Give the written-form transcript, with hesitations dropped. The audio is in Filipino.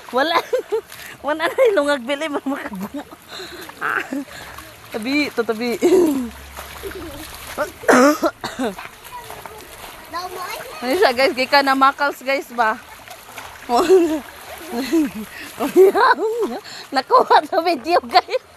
Wala. Wala na ilungag bili makagbo. Tabi, to tabi. Ano siya guys, gika na makals guys ba? Nakuha sa video guys.